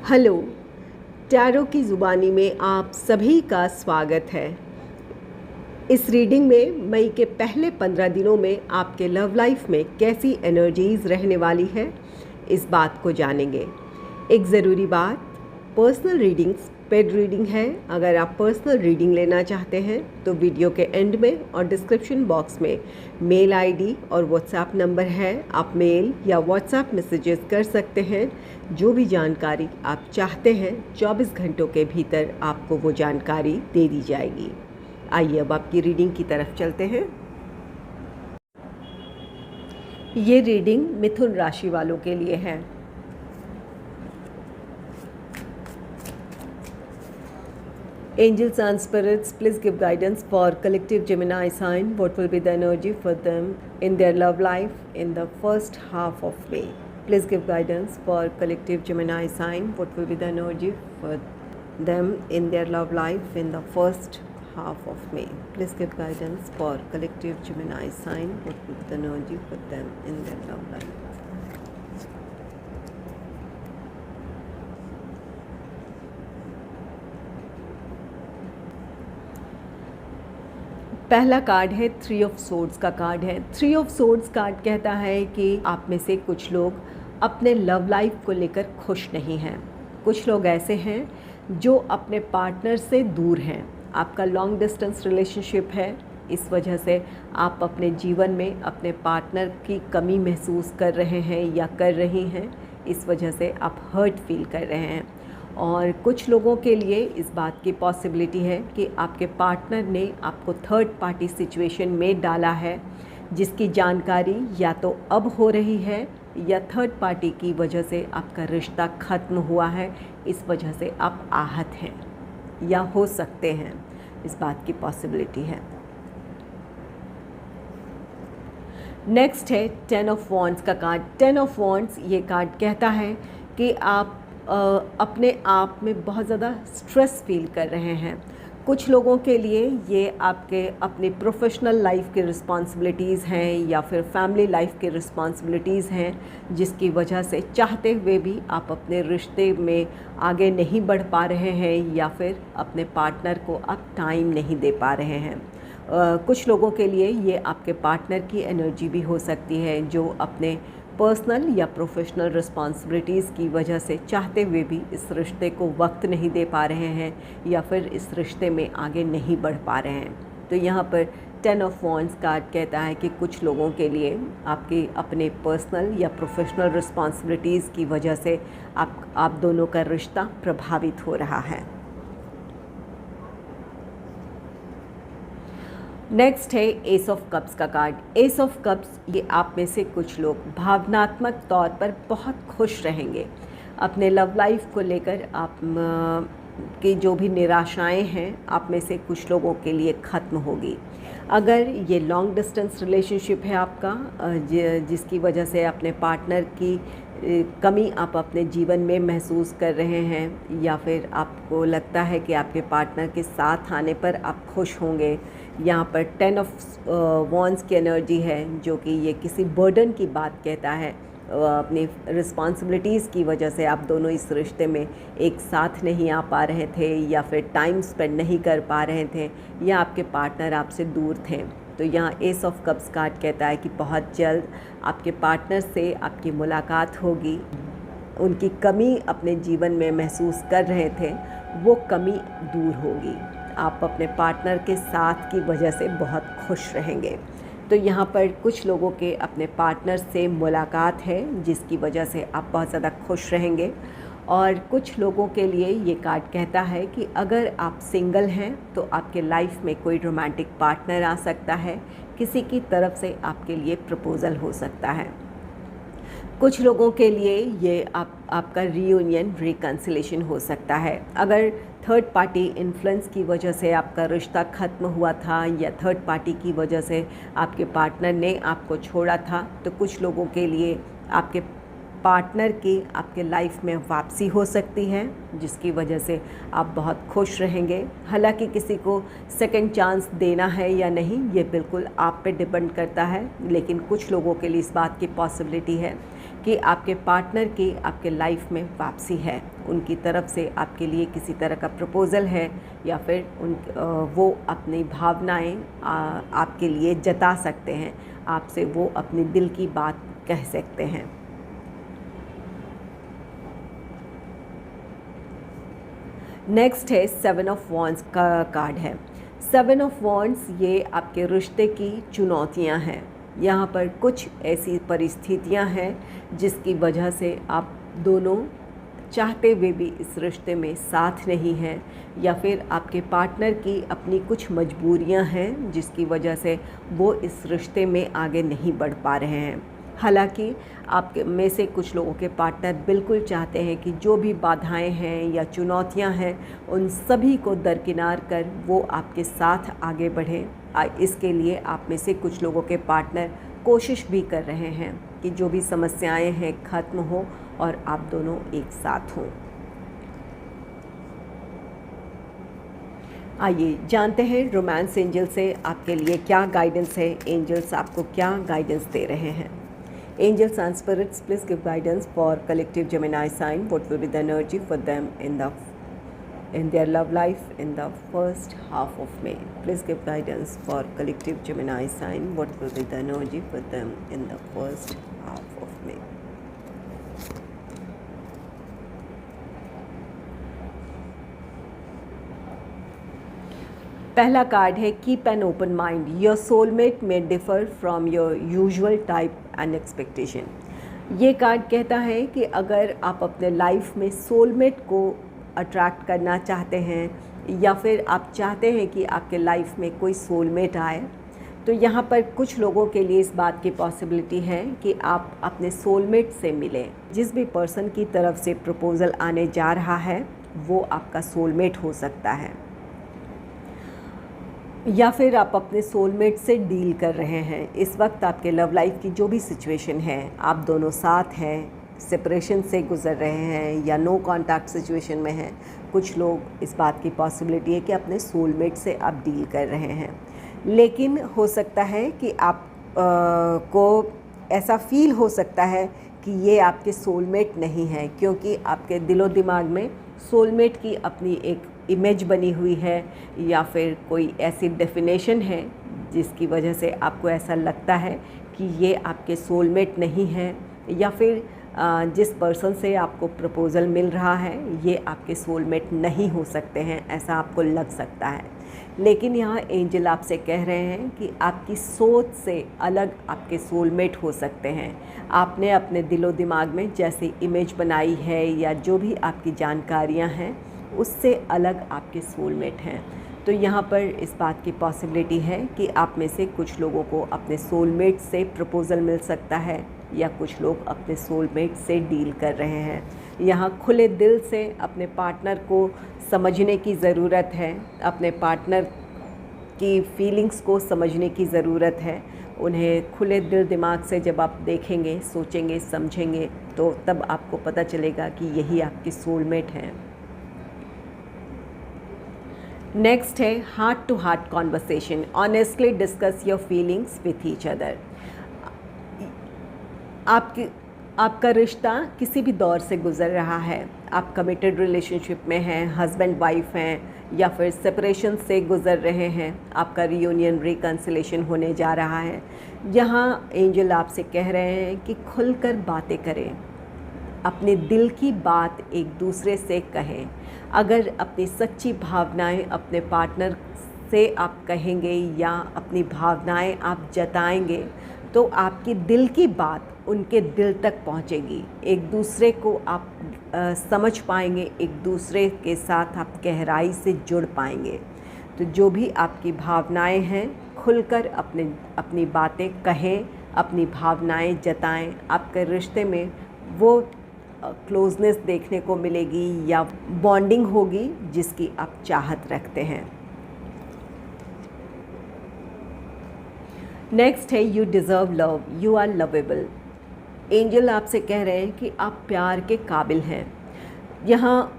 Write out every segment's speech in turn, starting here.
Hello, tarot की ज़ुबानी में आप सभी का स्वागत है। इस रीडिंग में मई के पहले 15 दिनों में आपके लव लाइफ में कैसी एनर्जीज़ रहने वाली है, इस बात को जानेंगे। एक ज़रूरी बात, पर्सनल रीडिंग्स पेड रीडिंग है। अगर आप पर्सनल रीडिंग लेना चाहते हैं तो वीडियो के एंड में और डिस्क्रिप्शन बॉक्स में मेल आईडी और व्हाट्सएप नंबर है। आप मेल या व्हाट्सएप मैसेजेस कर सकते हैं। जो भी जानकारी आप चाहते हैं 24 घंटों के भीतर आपको वो जानकारी दे दी जाएगी। आइए अब आपकी रीडिंग की तरफ चलते हैं। ये रीडिंग मिथुन राशि वालों के लिए है। Angels and spirits, please give guidance for collective Gemini sign. What will be the energy for them in their love life in the first half of May? Please give guidance for collective Gemini sign. What will be the energy for them in their love life in the first half of May? Please give guidance for collective Gemini sign. What will be the energy for them in their love life? पहला card है three of swords का card है। Three of swords card कहता है कि आप में से कुछ लोग अपने लव लाइफ को लेकर खुश नहीं हैं। कुछ लोग ऐसे हैं जो अपने पार्टनर से दूर हैं। आपका लॉन्ग डिस्टेंस रिलेशनशिप है, इस वजह से आप अपने जीवन में अपने पार्टनर की कमी महसूस कर रहे हैं या कर रही हैं। इस वजह से आप हर्ट फील कर रहे हैं। और कुछ लोगों के लिए इस बात की पॉसिबिलिटी है कि आपके पार्टनर ने आपको थर्ड पार्टी सिचुएशन में डाला है, जिसकी जानकारी या तो अब हो रही है या थर्ड पार्टी की वजह से आपका रिश्ता ख़त्म हुआ है। इस वजह से आप आहत हैं या हो सकते हैं, इस बात की पॉसिबिलिटी है। नेक्स्ट है 10 ऑफ वॉन्ड्स का कार्ड। 10 ऑफ वॉन्ड्स ये कार्ड कहता है कि आप अपने आप में बहुत ज़्यादा स्ट्रेस फील कर रहे हैं। कुछ लोगों के लिए ये आपके अपनी प्रोफेशनल लाइफ की रिस्पॉन्सिबिलिटीज़ हैं या फिर फैमिली लाइफ की रिस्पॉन्सिबिलिटीज़ हैं, जिसकी वजह से चाहते हुए भी आप अपने रिश्ते में आगे नहीं बढ़ पा रहे हैं या फिर अपने पार्टनर को आप टाइम नहीं दे पा रहे हैं। कुछ लोगों के लिए ये आपके पार्टनर की एनर्जी भी हो सकती है, जो अपने पर्सनल या प्रोफेशनल रिस्पॉन्सिबिलिटीज़ की वजह से चाहते हुए भी इस रिश्ते को वक्त नहीं दे पा रहे हैं या फिर इस रिश्ते में आगे नहीं बढ़ पा रहे हैं। तो यहाँ पर 10 ऑफ वॉन्ड्स कार्ड कहता है कि कुछ लोगों के लिए आपके अपने पर्सनल या प्रोफेशनल रिस्पॉन्सिबिलिटीज़ की वजह से आप दोनों का रिश्ता प्रभावित हो रहा है। नेक्स्ट है एस ऑफ कप्स का कार्ड। एस ऑफ कप्स, ये आप में से कुछ लोग भावनात्मक तौर पर बहुत खुश रहेंगे। अपने लव लाइफ को लेकर आप की जो भी निराशाएं हैं, आप में से कुछ लोगों के लिए ख़त्म होगी। अगर ये लॉन्ग डिस्टेंस रिलेशनशिप है आपका, जिसकी वजह से अपने पार्टनर की कमी आप अपने जीवन में महसूस कर रहे हैं या फिर आपको लगता है कि आपके पार्टनर के साथ आने पर आप खुश होंगे, यहाँ पर 10 ऑफ वॉन्ड्स की एनर्जी है, जो कि ये किसी बर्डन की बात कहता है। अपनी रिस्पॉन्सिबिलिटीज़ की वजह से आप दोनों इस रिश्ते में एक साथ नहीं आ पा रहे थे या फिर टाइम स्पेंड नहीं कर पा रहे थे या आपके पार्टनर आपसे दूर थे। तो यहाँ एस ऑफ कप्स कार्ड कहता है कि बहुत जल्द आपके पार्टनर से आपकी मुलाकात होगी। उनकी कमी अपने जीवन में महसूस कर रहे थे, वो कमी दूर होगी। आप अपने पार्टनर के साथ की वजह से बहुत खुश रहेंगे। तो यहाँ पर कुछ लोगों के अपने पार्टनर से मुलाकात है, जिसकी वजह से आप बहुत ज़्यादा खुश रहेंगे। और कुछ लोगों के लिए ये कार्ड कहता है कि अगर आप सिंगल हैं तो आपके लाइफ में कोई रोमांटिक पार्टनर आ सकता है, किसी की तरफ से आपके लिए प्रपोज़ल हो सकता है। कुछ लोगों के लिए ये आपका रीयूनियन रिकन्सिलेशन हो सकता है। अगर थर्ड पार्टी इन्फ्लुएंस की वजह से आपका रिश्ता ख़त्म हुआ था या थर्ड पार्टी की वजह से आपके पार्टनर ने आपको छोड़ा था, तो कुछ लोगों के लिए आपके पार्टनर की आपके लाइफ में वापसी हो सकती है, जिसकी वजह से आप बहुत खुश रहेंगे। हालांकि किसी को सेकंड चांस देना है या नहीं, ये बिल्कुल आप पे डिपेंड करता है, लेकिन कुछ लोगों के लिए इस बात की पॉसिबिलिटी है कि आपके पार्टनर की आपके लाइफ में वापसी है, उनकी तरफ से आपके लिए किसी तरह का प्रपोज़ल है, या फिर वो अपनी भावनाएं आपके लिए जता सकते हैं, आपसे वो अपनी दिल की बात कह सकते हैं। नेक्स्ट है 7 ऑफ वॉन्ड्स का कार्ड है। 7 ऑफ वॉन्ड्स ये आपके रिश्ते की चुनौतियां हैं। यहाँ पर कुछ ऐसी परिस्थितियां हैं जिसकी वजह से आप दोनों चाहते हुए भी इस रिश्ते में साथ नहीं हैं, या फिर आपके पार्टनर की अपनी कुछ मजबूरियां हैं जिसकी वजह से वो इस रिश्ते में आगे नहीं बढ़ पा रहे हैं। हालांकि आप में से कुछ लोगों के पार्टनर बिल्कुल चाहते हैं कि जो भी बाधाएं हैं या चुनौतियां हैं उन सभी को दरकिनार कर वो आपके साथ आगे बढ़ें। इसके लिए आप में से कुछ लोगों के पार्टनर कोशिश भी कर रहे हैं कि जो भी समस्याएं हैं ख़त्म हो और आप दोनों एक साथ हों। आइए जानते हैं रोमांस एंजल से आपके लिए क्या गाइडेंस है, एंजल्स आपको क्या गाइडेंस दे रहे हैं। Angels and spirits, please give guidance for collective Gemini sign. What will be the energy for them in their love life in the first half of May? Please give guidance for collective Gemini sign. What will be the energy for them in the first half of May? पहला card है keep an open mind, your soulmate may differ from your usual type and expectation. ये card कहता है कि अगर आप अपने life में सोलमेट को अट्रैक्ट करना चाहते हैं, या फिर आप चाहते हैं कि आपके लाइफ में कोई सोलमेट आए, तो यहाँ पर कुछ लोगों के लिए इस बात की पॉसिबिलिटी है कि आप अपने सोलमेट से मिलें। जिस भी पर्सन की तरफ से प्रपोज़ल आने जा रहा है वो आपका सोलमेट हो सकता है, या फिर आप अपने सोलमेट से डील कर रहे हैं। इस वक्त आपके लव लाइफ की जो भी सिचुएशन है, आप दोनों साथ हैं, सेपरेशन से गुज़र रहे हैं या नो कांटेक्ट सिचुएशन में हैं, कुछ लोग इस बात की पॉसिबिलिटी है कि अपने सोलमेट से आप डील कर रहे हैं। लेकिन हो सकता है कि आप को ऐसा फील हो सकता है कि ये आपके सोलमेट नहीं है, क्योंकि आपके दिलो दिमाग में सोलमेट की अपनी एक इमेज बनी हुई है, या फिर कोई ऐसी डेफिनेशन है जिसकी वजह से आपको ऐसा लगता है कि ये आपके सोलमेट नहीं है, या फिर जिस पर्सन से आपको प्रपोज़ल मिल रहा है ये आपके सोलमेट नहीं हो सकते हैं, ऐसा आपको लग सकता है। लेकिन यहाँ एंजल आपसे कह रहे हैं कि आपकी सोच से अलग आपके सोलमेट हो सकते हैं। आपने अपने दिलो दिमाग में जैसी इमेज बनाई है या जो भी आपकी जानकारियाँ हैं उससे अलग आपके सोलमेट हैं। तो यहाँ पर इस बात की पॉसिबिलिटी है कि आप में से कुछ लोगों को अपने सोलमेट से प्रपोज़ल मिल सकता है, या कुछ लोग अपने सोलमेट से डील कर रहे हैं। यहाँ खुले दिल से अपने पार्टनर को समझने की ज़रूरत है, अपने पार्टनर की फीलिंग्स को समझने की ज़रूरत है। उन्हें खुले दिल दिमाग से जब आप देखेंगे, सोचेंगे, समझेंगे, तो तब आपको पता चलेगा कि यही आपके सोलमेट हैं। नेक्स्ट है heart to heart conversation, honestly discuss your feelings with each other. आपका रिश्ता किसी भी दौर से गुज़र रहा है, आप कमिटेड रिलेशनशिप में हैं, हस्बैंड वाइफ हैं, या फिर सेपरेशन से गुज़र रहे हैं, आपका रियूनियन रिकन्सिलेशन होने जा रहा है। यहाँ एंजल आपसे कह रहे हैं कि खुलकर बातें करें, अपने दिल की बात एक दूसरे से कहें। अगर अपनी सच्ची भावनाएं अपने पार्टनर से आप कहेंगे या अपनी भावनाएं आप जताएंगे, तो आपकी दिल की बात उनके दिल तक पहुंचेगी, एक दूसरे को आप समझ पाएंगे, एक दूसरे के साथ आप गहराई से जुड़ पाएंगे। तो जो भी आपकी भावनाएं हैं, खुलकर अपनी बातें कहें, अपनी भावनाएं जताएं। आपके रिश्ते में वो क्लोजनेस देखने को मिलेगी या बॉन्डिंग होगी जिसकी आप चाहत रखते हैं। नेक्स्ट है you deserve love, you are lovable. Angel आपसे कह रहे हैं कि आप प्यार के काबिल हैं। यहाँ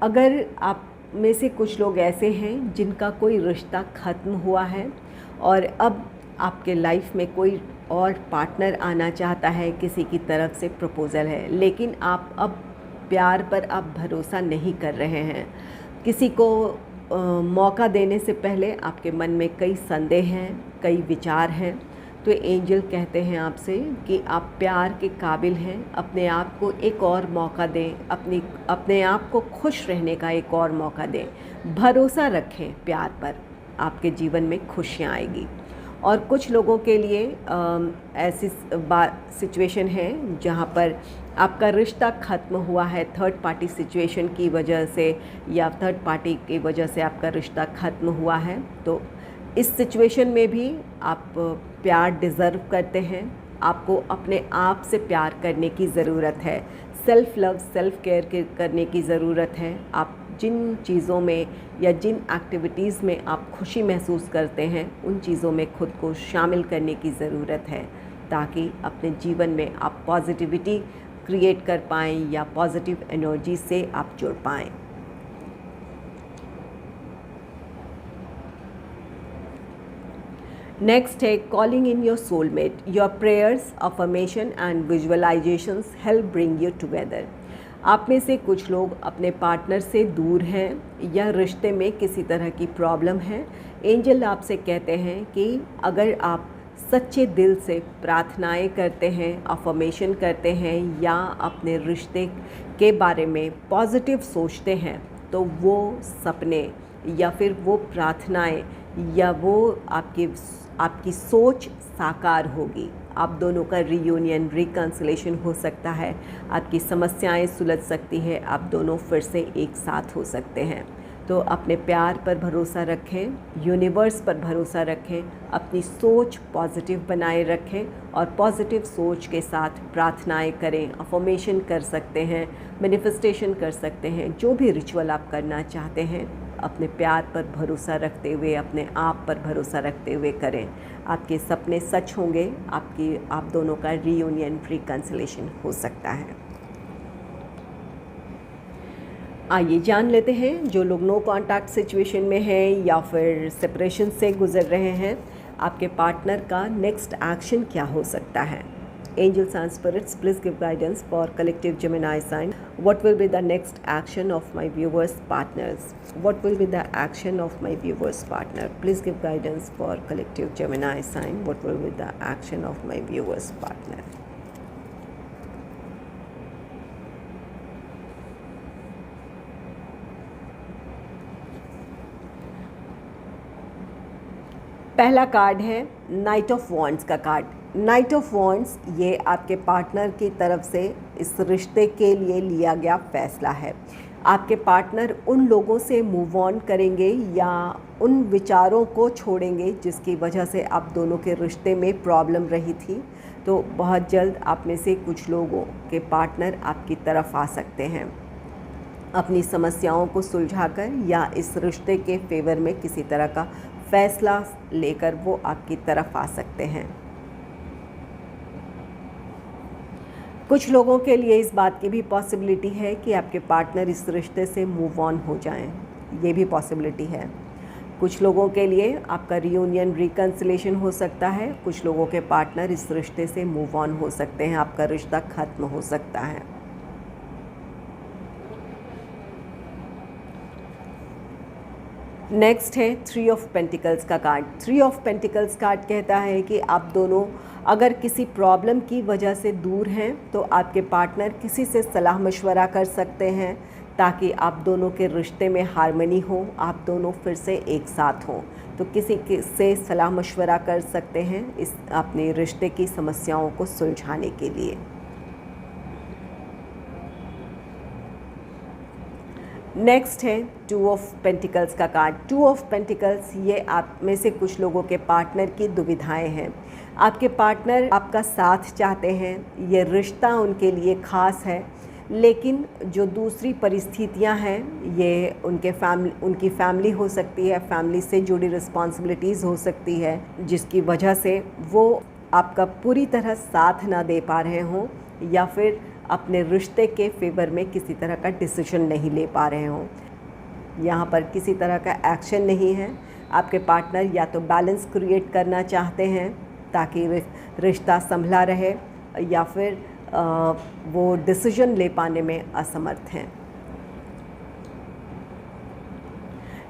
अगर आप में से कुछ लोग ऐसे हैं जिनका कोई रिश्ता ख़त्म हुआ है और अब आपके लाइफ में कोई और पार्टनर आना चाहता है, किसी की तरफ से प्रपोज़ल है, लेकिन आप अब प्यार पर आप भरोसा नहीं कर रहे हैं। किसी को मौका देने से पहले आपके मन में कई संदेह हैं, कई विचार हैं। तो एंजल कहते हैं आपसे कि आप प्यार के काबिल हैं, अपने आप को एक और मौका दें, अपने आप को खुश रहने का एक और मौका दें। भरोसा रखें प्यार पर, आपके जीवन में खुशियाँ आएगी। और कुछ लोगों के लिए ऐसी सिचुएशन है जहाँ पर आपका रिश्ता ख़त्म हुआ है थर्ड पार्टी सिचुएशन की वजह से, या थर्ड पार्टी की वजह से आपका रिश्ता ख़त्म हुआ है। तो इस सिचुएशन में भी आप प्यार डिज़र्व करते हैं। आपको अपने आप से प्यार करने की ज़रूरत है, सेल्फ़ लव, सेल्फ़ केयर करने की ज़रूरत है। आप जिन चीज़ों में या जिन एक्टिविटीज़ में आप खुशी महसूस करते हैं, उन चीज़ों में खुद को शामिल करने की ज़रूरत है, ताकि अपने जीवन में आप पॉजिटिविटी क्रिएट कर पाएँ या पॉजिटिव एनर्जी से आप जुड़ पाएँ। नेक्स्ट है calling in your soulmate. Your prayers, affirmation and visualisations help bring you together. आप में से कुछ लोग अपने पार्टनर से दूर हैं या रिश्ते में किसी तरह की प्रॉब्लम है। एंजल आपसे कहते हैं कि अगर आप सच्चे दिल से प्रार्थनाएं करते हैं, अफर्मेशन करते हैं या अपने रिश्ते के बारे में पॉजिटिव सोचते हैं, तो वो सपने या फिर वो प्रार्थनाएं या वो आपकी सोच साकार होगी। आप दोनों का रीयूनियन, रिकन्सिलेशन हो सकता है, आपकी समस्याएं सुलझ सकती है, आप दोनों फिर से एक साथ हो सकते हैं। तो अपने प्यार पर भरोसा रखें, यूनिवर्स पर भरोसा रखें, अपनी सोच पॉजिटिव बनाए रखें और पॉजिटिव सोच के साथ प्रार्थनाएं करें, अफर्मेशन कर सकते हैं, मैनिफेस्टेशन कर सकते हैं। जो भी रिचुअल आप करना चाहते हैं, अपने प्यार पर भरोसा रखते हुए, अपने आप पर भरोसा रखते हुए करें। आपके सपने सच होंगे, आप दोनों का रीयूनियन, रिकन्सिलेशन हो सकता है। आइए जान लेते हैं, जो लोग नो कॉन्टैक्ट सिचुएशन में हैं या फिर सेपरेशन से गुजर रहे हैं, आपके पार्टनर का नेक्स्ट एक्शन क्या हो सकता है। Angels and spirits, please give guidance for collective Gemini sign. What will be the next action of my viewers partners? What will be the action of my viewers partner? Please give guidance for collective Gemini sign. What will be the action of my viewers partner? पहला card है night of wands का card. Night of wands ये आपके partner की तरफ से इस रिश्ते के लिए लिया गया फैसला है। आपके पार्टनर उन लोगों से मूव ऑन करेंगे या उन विचारों को छोड़ेंगे जिसकी वजह से आप दोनों के रिश्ते में प्रॉब्लम रही थी। तो बहुत जल्द आप में से कुछ लोगों के पार्टनर आपकी तरफ आ सकते हैं, अपनी समस्याओं को सुलझाकर या इस रिश्ते के फेवर में किसी तरह का फैसला लेकर वो आपकी तरफ आ सकते हैं। कुछ लोगों के लिए इस बात की भी पॉसिबिलिटी है कि आपके पार्टनर इस रिश्ते से मूव ऑन हो जाएं, ये भी पॉसिबिलिटी है। कुछ लोगों के लिए आपका रियूनियन, रिकन्सिलेशन हो सकता है। कुछ लोगों के पार्टनर इस रिश्ते से मूव ऑन हो सकते हैं, आपका रिश्ता ख़त्म हो सकता है। नेक्स्ट है थ्री ऑफ पेंटिकल्स का card. Three of pentacles card कहता है कि आप दोनों अगर किसी प्रॉब्लम की वजह से दूर हैं तो आपके पार्टनर किसी से सलाह मशवरा कर सकते हैं ताकि आप दोनों के रिश्ते में हार्मनी हो, आप दोनों फिर से एक साथ हों। तो किसी से सलाह मशवरा कर सकते हैं इस अपने रिश्ते की समस्याओं को सुलझाने के लिए। नेक्स्ट है टू ऑफ पेंटिकल्स का कार्ड। टू ऑफ पेंटिकल्स ये आप में से कुछ लोगों के पार्टनर की दुविधाएं हैं। आपके पार्टनर आपका साथ चाहते हैं, ये रिश्ता उनके लिए ख़ास है, लेकिन जो दूसरी परिस्थितियां हैं ये उनकी फैमिली हो सकती है, फैमिली से जुड़ी रिस्पॉन्सिबिलिटीज़ हो सकती है, जिसकी वजह से वो आपका पूरी तरह साथ ना दे पा रहे हों या फिर अपने रिश्ते के फेवर में किसी तरह का डिसीजन नहीं ले पा रहे हों। यहाँ पर किसी तरह का एक्शन नहीं है। आपके पार्टनर या तो बैलेंस क्रिएट करना चाहते हैं ताकि रिश्ता संभला रहे, या फिर वो डिसीजन ले पाने में असमर्थ हैं।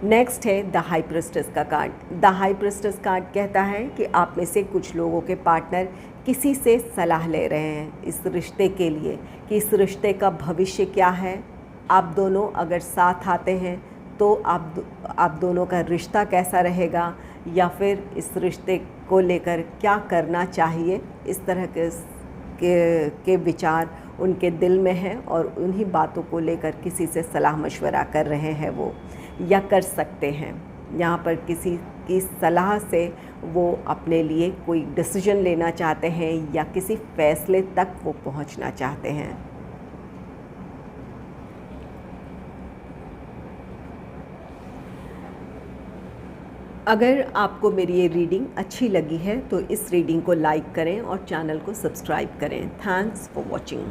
नेक्स्ट है द हाई प्रिस्टेस का card. The high priestess card कहता है कि आप में से कुछ लोगों के पार्टनर किसी से सलाह ले रहे हैं इस रिश्ते के लिए कि इस रिश्ते का भविष्य क्या है। आप दोनों अगर साथ आते हैं तो आप दोनों का रिश्ता कैसा रहेगा, या फिर इस रिश्ते को लेकर क्या करना चाहिए। इस तरह के विचार उनके दिल में हैं और उन्हीं बातों को लेकर किसी से सलाह मशवरा कर रहे हैं वो, या कर सकते हैं। यहाँ पर किसी की सलाह से वो अपने लिए कोई डिसीजन लेना चाहते हैं या किसी फैसले तक वो पहुँचना चाहते हैं। अगर आपको मेरी ये रीडिंग अच्छी लगी है तो इस रीडिंग को लाइक करें और चैनल को सब्सक्राइब करें। Thanks for watching.